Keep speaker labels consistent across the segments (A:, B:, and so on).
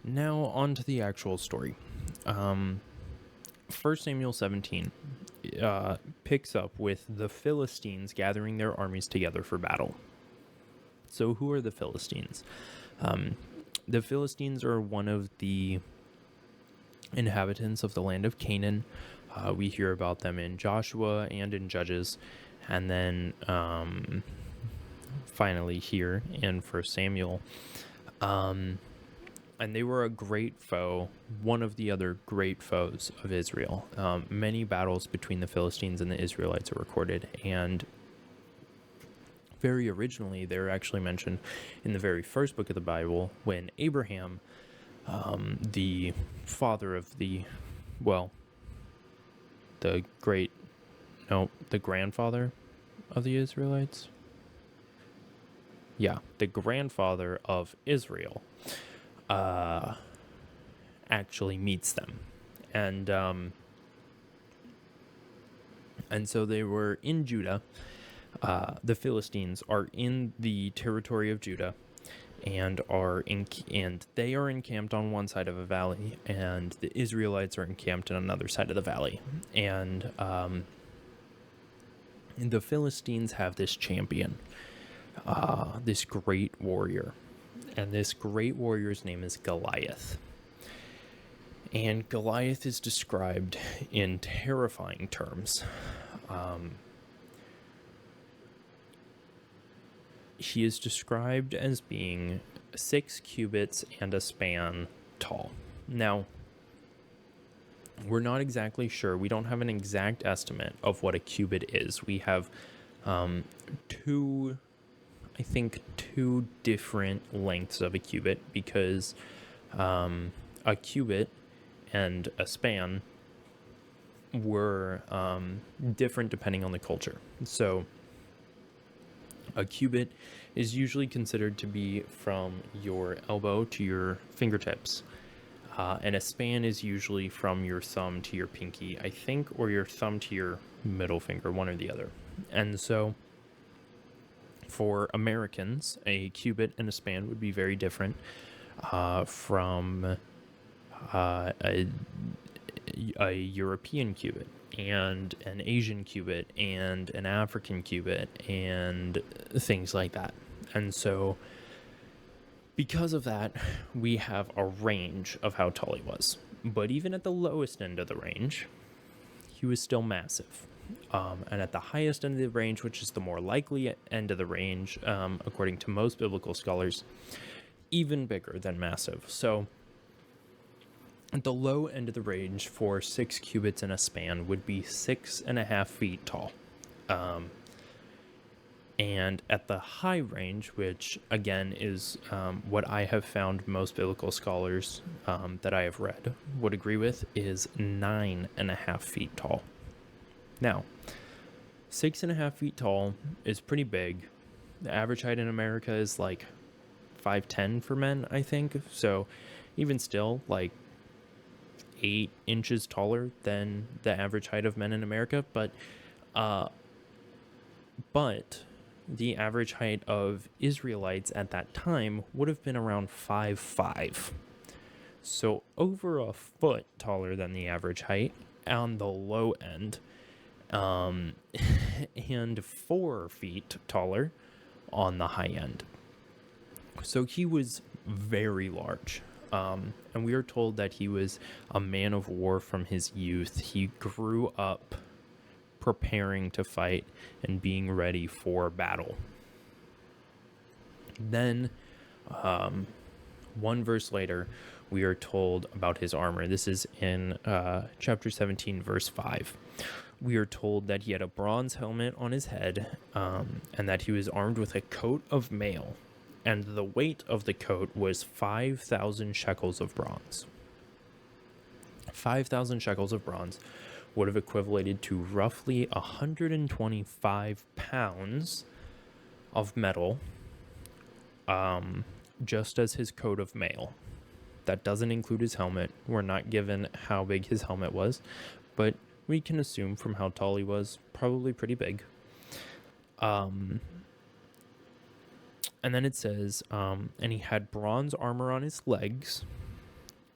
A: Now on to the actual story. 1 Samuel 17 picks up with the Philistines gathering their armies together for battle. So who are the Philistines? The Philistines are one of the inhabitants of the land of Canaan. We hear about them in Joshua and in Judges, and then finally here in 1 Samuel. And they were a great foe, one of the other great foes of Israel. Many battles between the Philistines and the Israelites are recorded, and very originally they were actually mentioned in the very first book of the Bible when Abraham, the father of the grandfather of the Israelites. Yeah, the grandfather of Israel actually meets them. And so they were in Judah. The Philistines are in the territory of Judah, and they are encamped on one side of a valley, and the Israelites are encamped on another side of the valley. And the Philistines have this champion, this great warrior, and this great warrior's name is Goliath. And Goliath is described in terrifying terms. He is described as being 6 cubits and a span tall. Now, we're not exactly sure. We don't have an exact estimate of what a cubit is. We have two different lengths of a cubit, because a cubit and a span were different depending on the culture. So a cubit is usually considered to be from your elbow to your fingertips. And a span is usually from your thumb to your pinky, I think, or your thumb to your middle finger, one or the other. And so for Americans, a cubit and a span would be very different from a European cubit, and an Asian cubit, and an African cubit, and things like that. And so because of that, we have a range of how tall he was. But even at the lowest end of the range, he was still massive. And at the highest end of the range, which is the more likely end of the range, according to most biblical scholars, even bigger than massive. So at the low end of the range for 6 cubits and a span would be 6.5 feet tall. And at the high range, which again is what I have found most biblical scholars that I have read would agree with, is 9.5 feet tall. Now, 6.5 feet tall is pretty big. The average height in America is like 5'10" for men, I think. So even still, like 8 inches taller than the average height of men in America. But the average height of Israelites at that time would have been around 5'5". So over a foot taller than the average height on the low end, and 4 feet taller on the high end. So he was very large. And we are told that he was a man of war from his youth. He grew up preparing to fight and being ready for battle. Then, one verse later, we are told about his armor. This is in chapter 17, verse 5. We are told that he had a bronze helmet on his head, and that he was armed with a coat of mail, and the weight of the coat was 5,000 shekels of bronze. 5,000 shekels of bronze would have equated to roughly 125 pounds of metal, just as his coat of mail. That doesn't include his helmet. We're not given how big his helmet was, but we can assume from how tall he was, probably pretty big. And then it says, and he had bronze armor on his legs,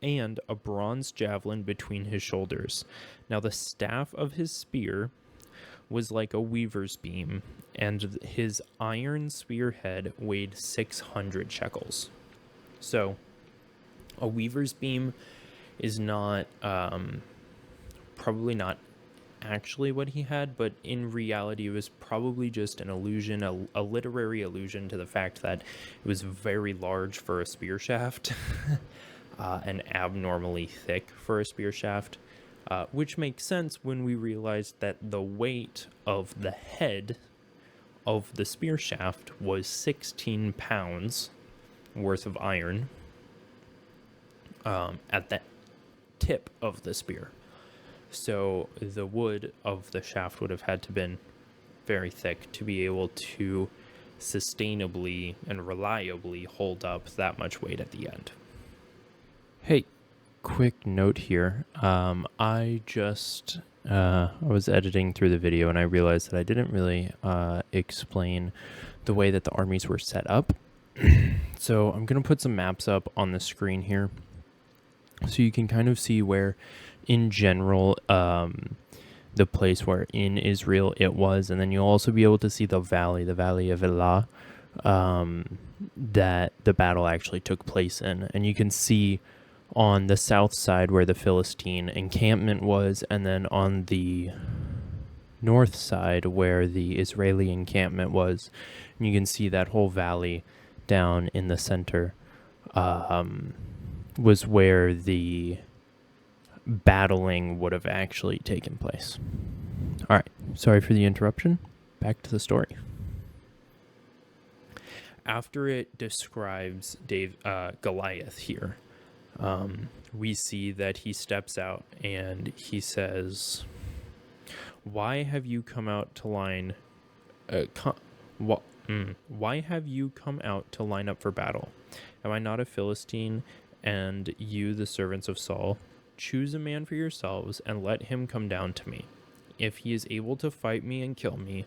A: and a bronze javelin between his shoulders. Now the staff of his spear was like a weaver's beam, and his iron spearhead weighed 600 shekels. So a weaver's beam is not, probably not actually what he had, but in reality it was probably just an illusion, a literary allusion to the fact that it was very large for a spear shaft and abnormally thick for a spear shaft, which makes sense when we realize that the weight of the head of the spear shaft was 16 pounds worth of iron at the tip of the spear. So the wood of the shaft would have had to been very thick to be able to sustainably and reliably hold up that much weight at the end. Hey, quick note here. I was editing through the video and I realized that I didn't really explain the way that the armies were set up. So I'm going to put some maps up on the screen here so you can kind of see where, in general, the place where in Israel it was, and then you'll also be able to see the valley of Elah, that the battle actually took place in. And you can see on the south side where the Philistine encampment was, and then on the north side where the Israeli encampment was. And you can see that whole valley down in the center was where the battling would have actually taken place. All right, sorry for the interruption. Back to the story. After it describes Goliath here, we see that he steps out and he says, "Why have you come out to line? Why have you come out to line up for battle? Am I not a Philistine, and you the servants of Saul? Choose a man for yourselves and let him come down to me. If he is able to fight me and kill me,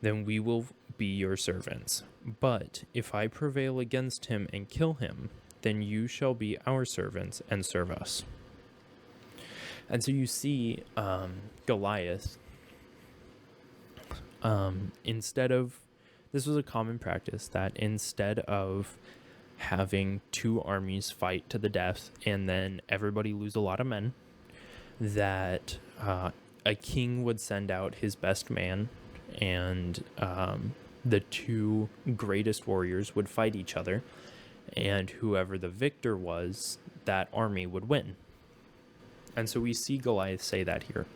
A: then we will be your servants. But if I prevail against him and kill him, then you shall be our servants and serve us." And so you see Goliath, this was a common practice, that instead of having two armies fight to the death and then everybody lose a lot of men, that a king would send out his best man, and the two greatest warriors would fight each other, and whoever the victor was, that army would win. And so we see Goliath say that here,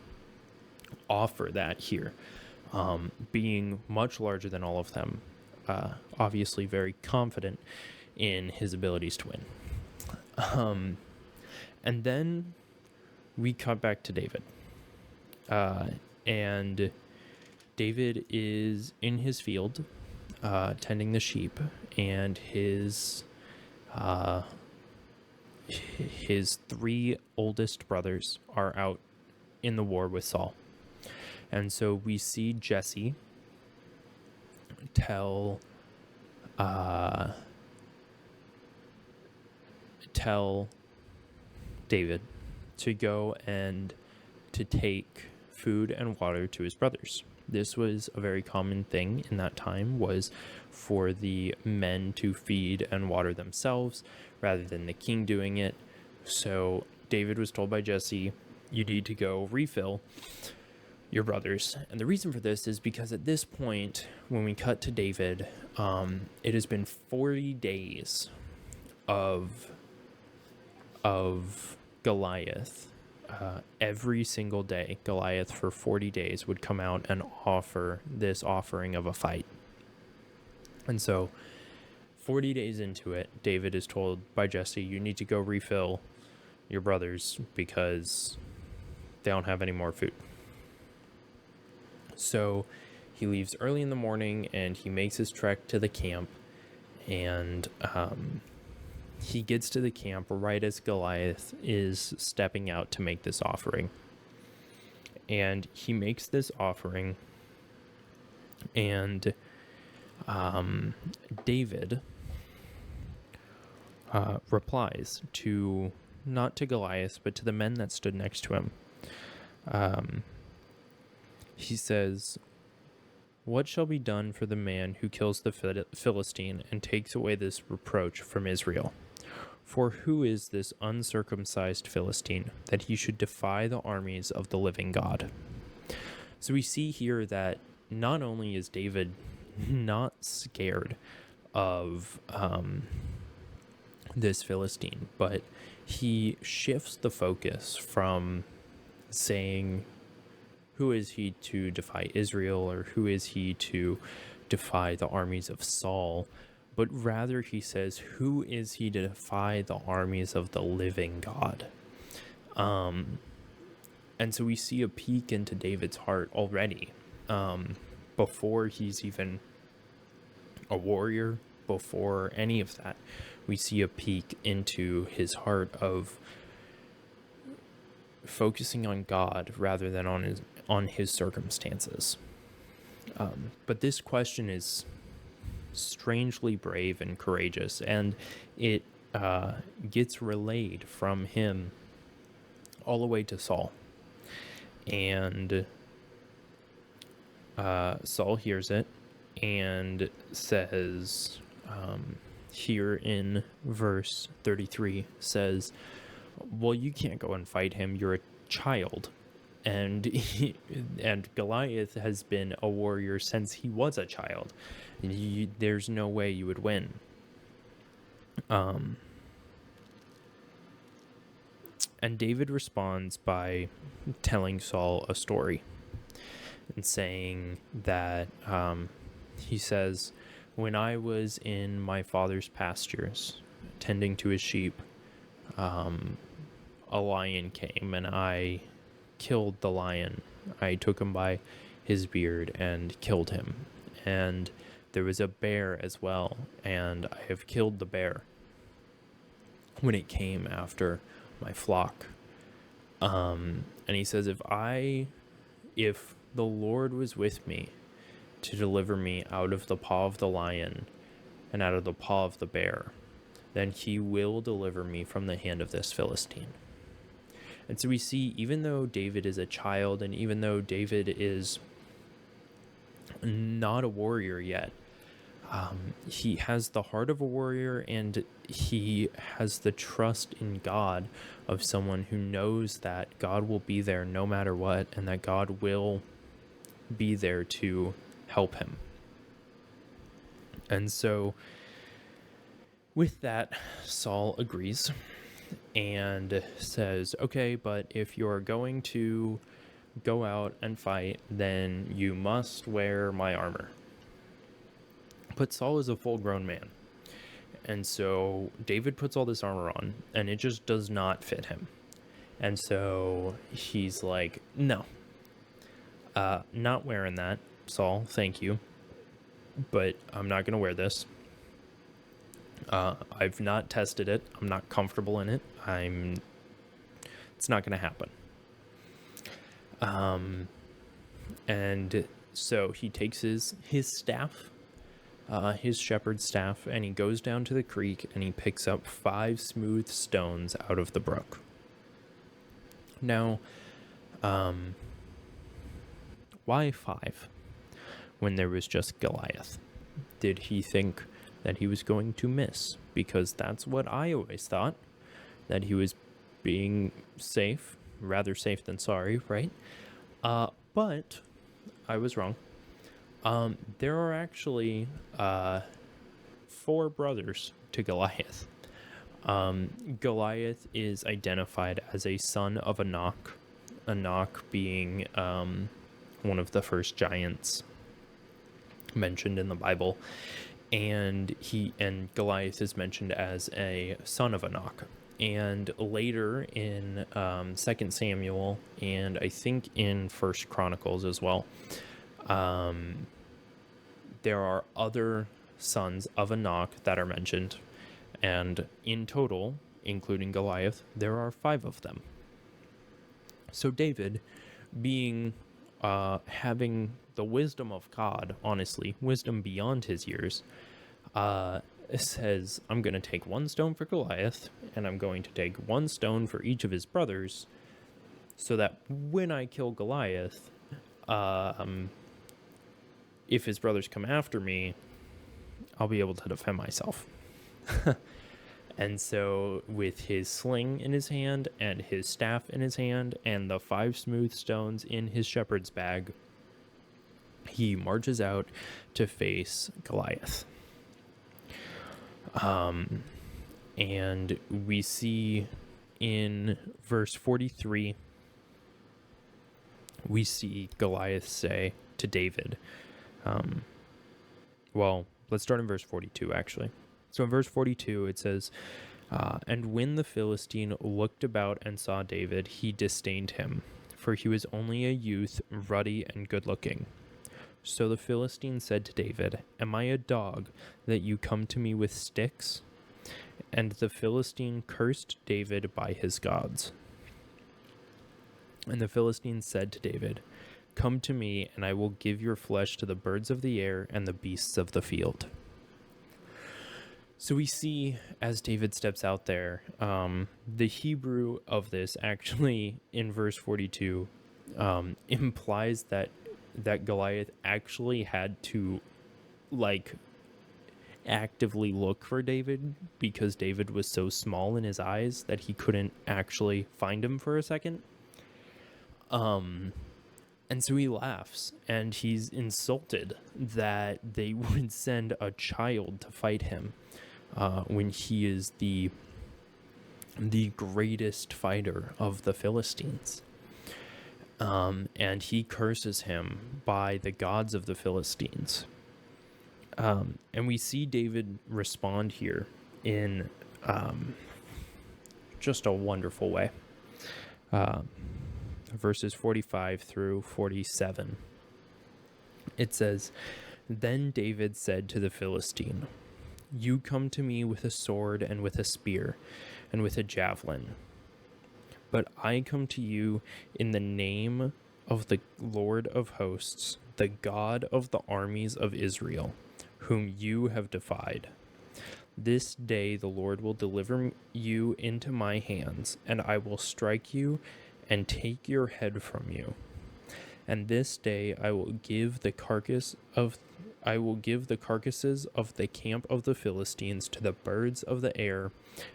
A: offer that here, being much larger than all of them, obviously very confident in his abilities to win. And then we cut back to David. And David is in his field, tending the sheep, and his three oldest brothers are out in the war with Saul. And so we see Jesse tell David to go and to take food and water to his brothers. This was a very common thing in that time, was for the men to feed and water themselves rather than the king doing it. So David was told by Jesse, you need to go refill your brothers. And the reason for this is because at this point, when we cut to David, it has been 40 days of Goliath. Every single day, Goliath for 40 days would come out and offer this offering of a fight. And so 40 days into it, David is told by Jesse, you need to go refill your brothers because they don't have any more food. So he leaves early in the morning and he makes his trek to the camp, and he gets to the camp right as Goliath is stepping out to make this offering. And he makes this offering, and David replies to not to Goliath, but to the men that stood next to him. He says, "What shall be done for the man who kills the Philistine and takes away this reproach from Israel? For who is this uncircumcised Philistine that he should defy the armies of the living God?" So we see here that not only is David not scared of this Philistine, but he shifts the focus from saying, who is he to defy Israel, or who is he to defy the armies of Saul? But rather he says, who is he to defy the armies of the living God? And so we see a peek into David's heart already, before he's even a warrior, before any of that. We see a peek into his heart of focusing on God rather than on his circumstances. But this question is strangely brave and courageous, and it gets relayed from him all the way to Saul. And Saul hears it and says, here in verse 33, says, "Well, you can't go and fight him. You're a child." And Goliath has been a warrior since he was a child. There's no way you would win. And David responds by telling Saul a story and saying that, he says, "When I was in my father's pastures, tending to his sheep, a lion came and I killed the lion. I took him by his beard and killed him. And there was a bear as well, and I have killed the bear when it came after my flock." And he says, if the Lord was with me to deliver me out of the paw of the lion and out of the paw of the bear, then he will deliver me from the hand of this Philistine. And so we see, even though David is a child, and even though David is not a warrior yet, he has the heart of a warrior, and he has the trust in God of someone who knows that God will be there no matter what, and that God will be there to help him. And so with that, Saul agrees and says, "Okay, but if you're going to go out and fight, then you must wear my armor." But Saul is a full-grown man. And so David puts all this armor on, and it just does not fit him. And so he's like, "No, not wearing that, Saul, thank you. But I'm not going to wear this. I've not tested it. I'm not comfortable in it. It's not going to happen." And so he takes his staff, his shepherd's staff, and he goes down to the creek and he picks up 5 smooth stones out of the brook. Now, why 5 when there was just Goliath? Did he think that he was going to miss? Because that's what I always thought, that he was being safe, rather safe than sorry, right? But I was wrong. There are actually 4 brothers to Goliath. Goliath is identified as a son of Anak being one of the first giants mentioned in the Bible, and Goliath is mentioned as a son of Anak. And later in 2 Samuel, and I think in 1 Chronicles as well, there are other sons of Anak that are mentioned, and in total, including Goliath, there are 5 of them. So David, being having the wisdom of God, honestly, wisdom beyond his years, says, I'm going to take one stone for Goliath, and I'm going to take one stone for each of his brothers, so that when I kill Goliath, if his brothers come after me, I'll be able to defend myself. And so with his sling in his hand and his staff in his hand and the 5 smooth stones in his shepherd's bag, he marches out to face Goliath. And we see in verse 43, we see Goliath say to David, well, let's start in verse 42, actually. So in verse 42, it says, and when the Philistine looked about and saw David, he disdained him, for he was only a youth, ruddy and good-looking. So the Philistine said to David, am I a dog that you come to me with sticks? And the Philistine cursed David by his gods. And the Philistine said to David, come to me, and I will give your flesh to the birds of the air and the beasts of the field. So we see, as David steps out there, the Hebrew of this actually, in verse 42, implies that Goliath actually had to, actively look for David, because David was so small in his eyes that he couldn't actually find him for a second. And so he laughs, and he's insulted that they would send a child to fight him, when he is the greatest fighter of the Philistines. And he curses him by the gods of the Philistines. And we see David respond here in just a wonderful way. Verses 45 through 47. It says, then David said to the Philistine, you come to me with a sword and with a spear and with a javelin, but I come to you in the name of the Lord of hosts, the God of the armies of Israel, whom you have defied. This day the Lord will deliver you into my hands, and I will strike you and take your head from you. And this day I will give the carcasses of the camp of the Philistines to the birds of the air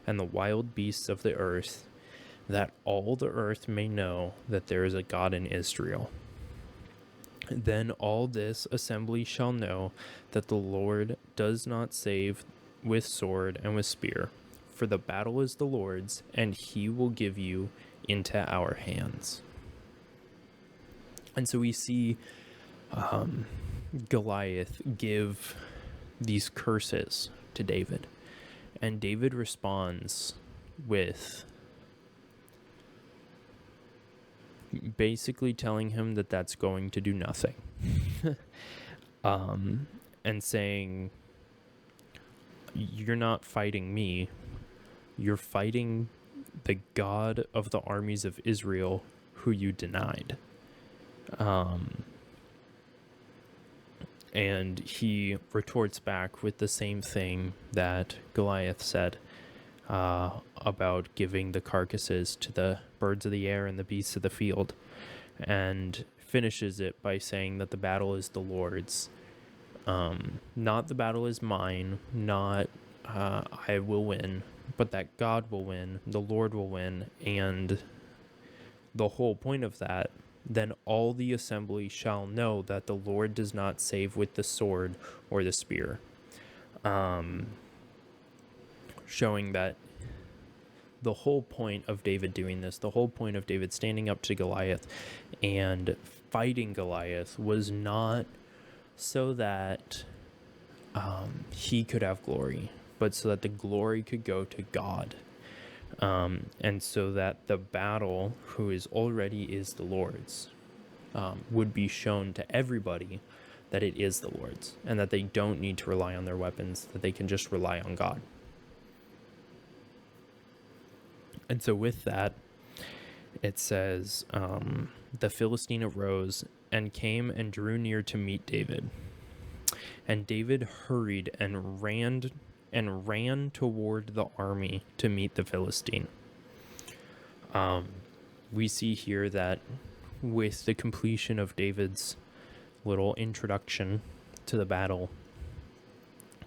A: and the wild beasts of the earth, that all the earth may know that there is a God in Israel. Then all this assembly shall know that the Lord does not save with sword and with spear, for the battle is the Lord's, and he will give you into our hands. And so we see Goliath give these curses to David, and David responds with basically telling him that that's going to do nothing. And saying, you're not fighting me, you're fighting the God of the armies of Israel, who you denied. And he retorts back with the same thing that Goliath said about giving the carcasses to the birds of the air and the beasts of the field, and finishes it by saying that the battle is the Lord's. Not the battle is mine, not I will win, but that God will win, the Lord will win, and the whole point of that, then all the assembly shall know that the Lord does not save with the sword or the spear. Showing that the whole point of David doing this, the whole point of David standing up to Goliath and fighting Goliath, was not so that he could have glory, but so that the glory could go to God. And so that the battle, who is already is the Lord's, would be shown to everybody that it is the Lord's, and that they don't need to rely on their weapons, that they can just rely on God. And so with that, it says, the Philistine arose and came and drew near to meet David. And David hurried and ran and ran toward the army to meet the Philistine. We see here that with the completion of David's little introduction to the battle,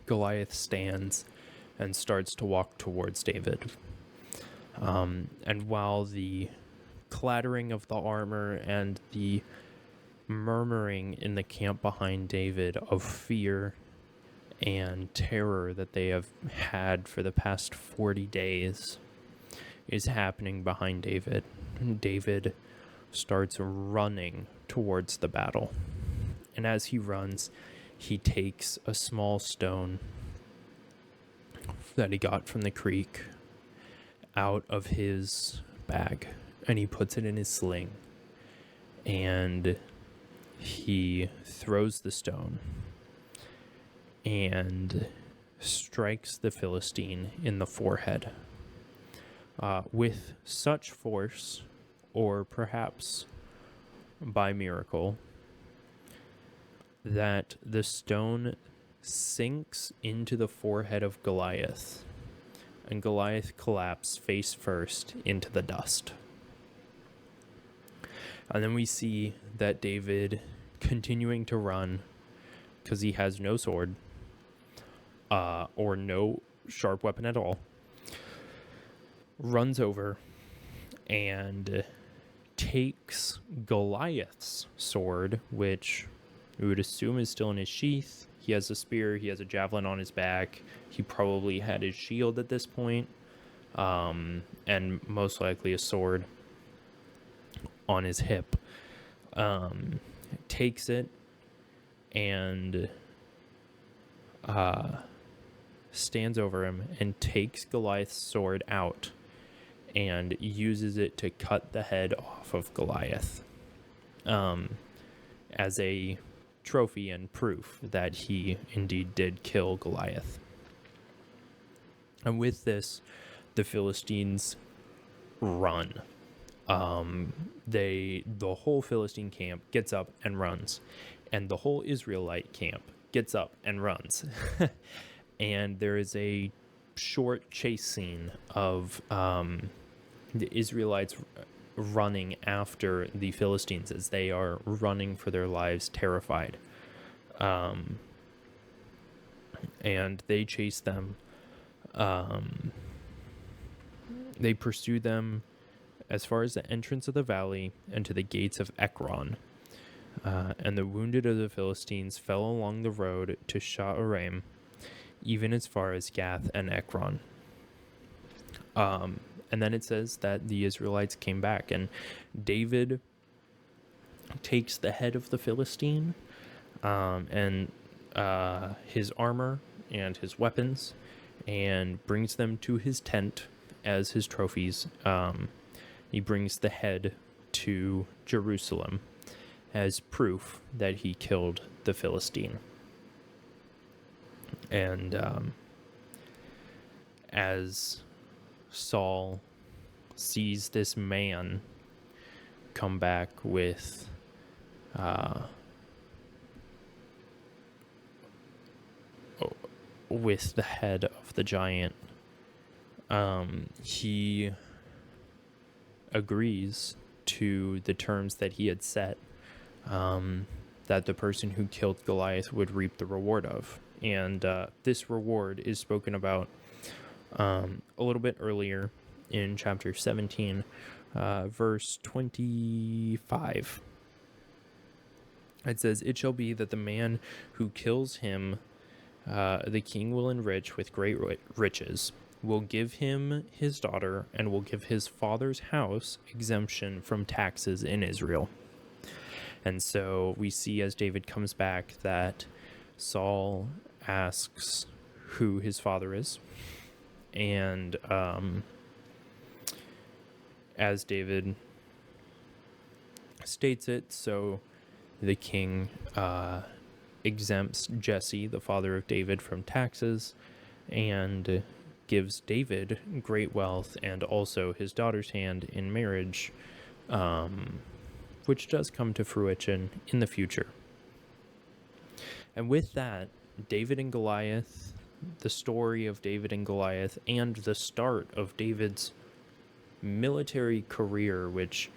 A: Goliath stands and starts to walk towards David. And while the clattering of the armor and the murmuring in the camp behind David of fear and terror that they have had for the past 40 days is happening behind David, David starts running towards the battle. And as he runs, he takes a small stone that he got from the creek out of his bag, and he puts it in his sling, and he throws the stone and strikes the Philistine in the forehead with such force, or perhaps by miracle, that the stone sinks into the forehead of Goliath, and Goliath collapses face first into the dust. And then we see that David, continuing to run, because he has no sword or no sharp weapon at all, runs over and takes Goliath's sword, which we would assume is still in his sheath. He has a spear, he has a javelin on his back, he probably had his shield at this point, and most likely a sword on his hip. Takes it and stands over him and takes Goliath's sword out and uses it to cut the head off of Goliath as a trophy and proof that he indeed did kill Goliath. And with this, the Philistines run. The whole Philistine camp gets up and runs, and the whole Israelite camp gets up and runs. And there is a short chase scene of the Israelites running after the Philistines as they are running for their lives, terrified. And they chase them. They pursue them as far as the entrance of the valley and to the gates of Ekron. And the wounded of the Philistines fell along the road to Sha'araim, even as far as Gath and Ekron. And then it says that the Israelites came back, and David takes the head of the Philistine and his armor and his weapons, and brings them to his tent as his trophies. He brings the head to Jerusalem as proof that he killed the Philistine. And as Saul sees this man come back with the head of the giant, he agrees to the terms that he had set, that the person who killed Goliath would reap the reward of. And this reward is spoken about a little bit earlier in chapter 17, verse 25. It says, "It shall be that the man who kills him, the king will enrich with great riches, will give him his daughter, and will give his father's house exemption from taxes in Israel." And so we see as David comes back that Saul asks who his father is. And as David states it, so the king exempts Jesse, the father of David, from taxes, and gives David great wealth and also his daughter's hand in marriage, which does come to fruition in the future. And with that, David and Goliath the story of David and Goliath and the start of David's military career, which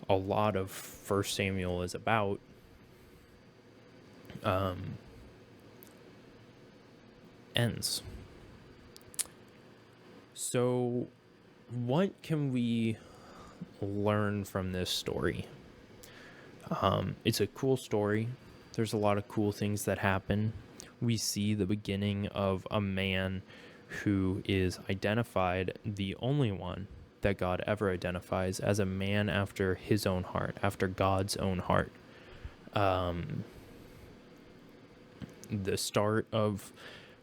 A: a lot of First Samuel is about, ends. So, what can we learn from this story? It's a cool story. There's a lot of cool things that happen. We see the beginning of a man who is identified, the only one that God ever identifies, as a man after his own heart, after God's own heart. The start of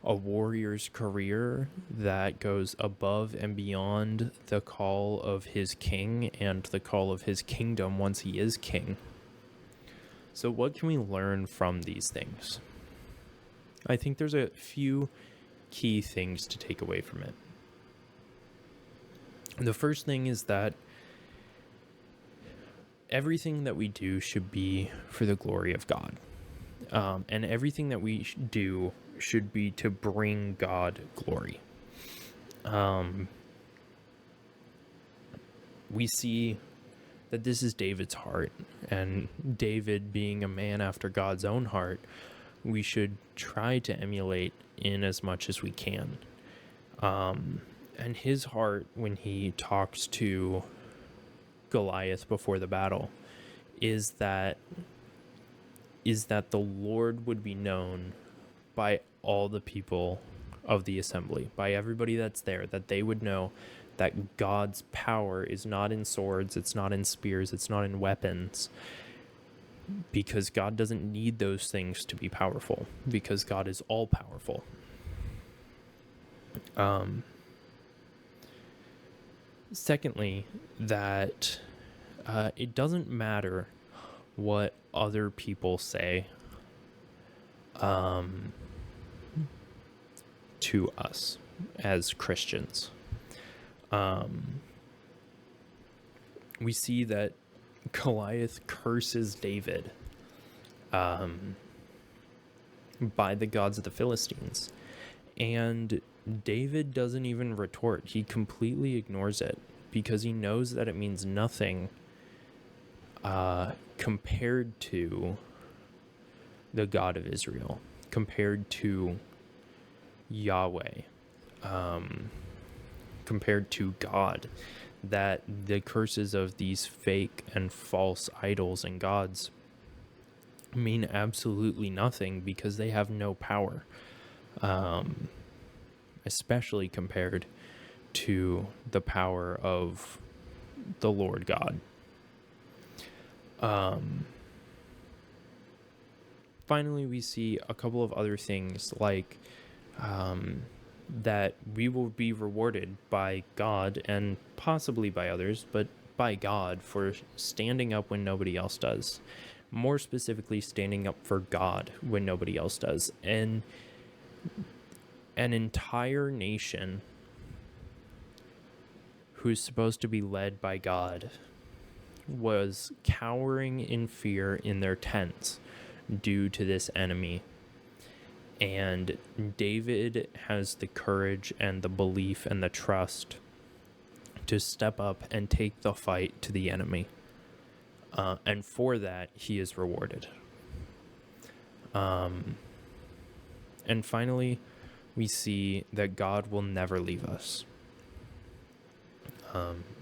A: a warrior's career that goes above and beyond the call of his king and the call of his kingdom once he is king. So what can we learn from these things? I think there's a few key things to take away from it. The first thing is that everything that we do should be for the glory of God. And everything that we do should be to bring God glory. We see that this is David's heart, and David being a man after God's own heart, we should try to emulate in as much as we can. And his heart, when he talks to Goliath before the battle, is that the Lord would be known by all the people of the assembly, by everybody that's there, that they would know that God's power is not in swords, it's not in spears, it's not in weapons, because God doesn't need those things to be powerful, because God is all powerful. Secondly, that it doesn't matter what other people say to us as Christians. We see that Goliath curses David by the gods of the Philistines, and David doesn't even retort. He completely ignores it because he knows that it means nothing compared to the God of Israel, compared to Yahweh, compared to God, that the curses of these fake and false idols and gods mean absolutely nothing because they have no power, especially compared to the power of the Lord God. Finally, we see a couple of other things like that we will be rewarded by God and possibly by others, but by God for standing up when nobody else does. More specifically, standing up for God when nobody else does. And an entire nation who's supposed to be led by God was cowering in fear in their tents due to this enemy. And David has the courage and the belief and the trust to step up and take the fight to the enemy. And for that, he is rewarded. And finally, we see that God will never leave us.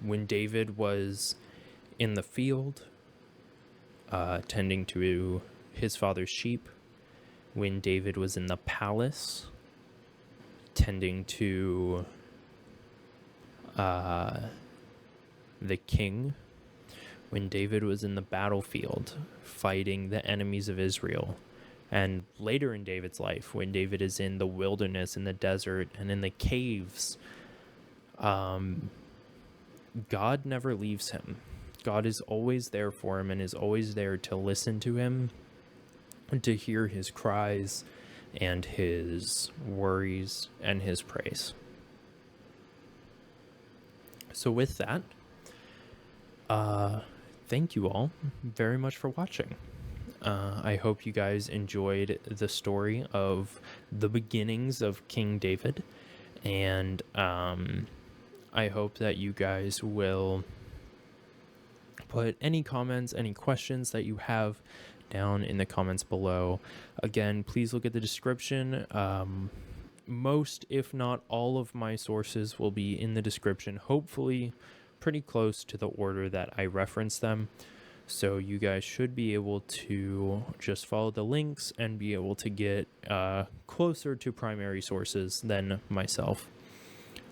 A: When David was in the field, tending to his father's sheep, when David was in the palace, tending to the king, when David was in the battlefield, fighting the enemies of Israel, and later in David's life, when David is in the wilderness, in the desert, and in the caves, God never leaves him. God is always there for him and is always there to listen to him, to hear his cries and his worries and his praise. So with that, thank you all very much for watching. I hope you guys enjoyed the story of the beginnings of King David, and I hope that you guys will put any comments, any questions that you have down in the comments below. Again, please look at the description. Most, if not all, of my sources will be in the description, hopefully pretty close to the order that I reference them. So you guys should be able to just follow the links and be able to get closer to primary sources than myself.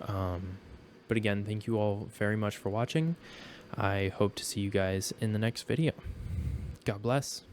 A: But again, thank you all very much for watching. I hope to see you guys in the next video. God bless.